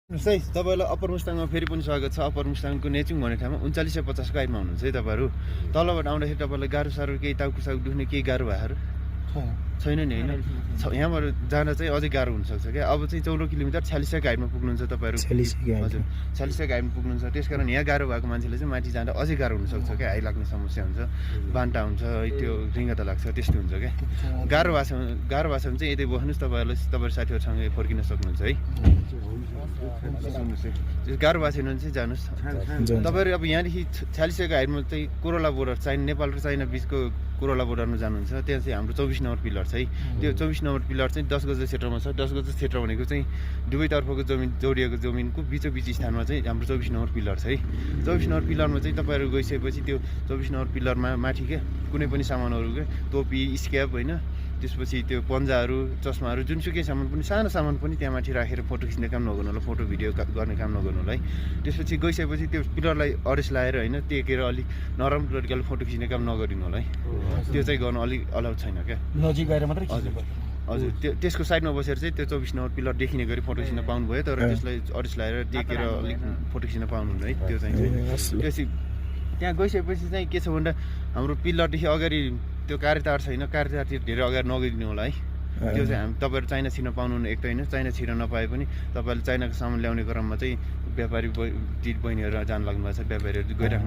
सही तपाईलाई अप्पर मुस्ताङमा फेरि पनि स्वागत छ। अप्पर मुस्ताङको नेचुङ भन्ने ठाउँमा 3950 को हाइटमा हुनुहुन्छ है तपाईहरु। तलबाट आउँदाखेरि तपाईलाई गाह्रो साह्रो केही टाउको दुख्ने केही गाह्रो भएर छैन नि हैन। यहाँबाट जान चाहिँ अझै गाह्रो हुन सक्छ के। अब चाहिँ 14 किलोमिटर 46 को हाइटमा पुग्नुहुन्छ तपाईहरु। 46 हजुर 46 को हाइटमा पुग्नुहुन्छ। त्यसकारण यहाँ गाह्रो भएको मान्छेले चाहिँ माथि जाँदा अझै गाह्रो हुन सक्छ के। हाइ लाग्ने समस्या हुन्छ, बान्टा हुन्छ, त्यो रिङ्गता लाग्छ, त्यस्तो हुन्छ के। गाह्रो भाषा भने चाहिँ यतै बस्नुस्, तपाईहरुले तपाईहरु साथीहरुसँग फर्किन सक्नुहुन्छ है। गाह्रो भाषा भने चाहिँ जानुस्। तपाईहरु अब यहाँदेखि 46 को हाइटमा चाहिँ कोरोला बोर्डर चाइना, नेपाल र चाइना बीचको कोरोला बोर्डरमा जानुहुन्छ। त्यहाँ चाहिँ हाम्रो 24 नम्बर पिलर छ है। त्यो 24 नम्बर पिलर चाहिँ 10 गज क्षेत्रमा छ। 10 गज क्षेत्र भनेको चाहिँ दुवैतर्फको जमिन जोडिएको जमिनको बीचोबीच स्थानमा चाहिँ हाम्रो 24 नम्बर पिलर छ है। 24 नम्बर पिलरमा चाहिँ तपाईहरु गइसकेपछि त्यो 24 नम्बर पिलरमा माथि के कुनै पनि सामानहरु के टोपी, स्क्याप हैन, त्यसपछि त्यो पन्जाहरु, चस्माहरु, जुनसुकै सामान पनि, सानो सामान पनि त्यहाँ माथि राखेर फोटो खिच्ने काम नगर्नु होला, फोटो भिडियो गर्ने काम नगर्नु होला है। त्यसपछि गइसकेपछि त्यो पिलरलाई अरेस्ट लाएर हैन टेकेर अलिक नरम तरिकाले फोटो खिच्ने काम नगरिनु होला है। त्यो चाहिँ गर्नु अलिक अलाउड छैन क्या। नजिक गएर मात्रै हजुर त्यसको साइडमा बसेर चाहिँ त्यो 24 नम्बर पिलर देखिने गरी फोटो खिच्न पाउनु भयो। तर त्यसलाई अरेस्ट लाएर टेकेर अलिक फोटो खिच्न पाउनु हुँदैन है। त्यो चाहिँ त्यसपछि त्यहाँ गइसकेपछि चाहिँ के छ भन्दा हाम्रो पिलरदेखि अगाडि त्यो कार्यतार छैन, कार्यतारतिर धेरै अगाडि नगइदिनु होला है। त्यो चाहिँ हामी तपाईहरु चाइना छिर्न पाउनुहुन्न। एक त हैन चाइना छिर्न नपाए पनि तपाईहरुले चाइनाको सामान ल्याउने क्रममा चाहिँ व्यापारी दिदी बहिनीहरु जान लाग्नु भएको छ। व्यापारीहरु गइराख्नु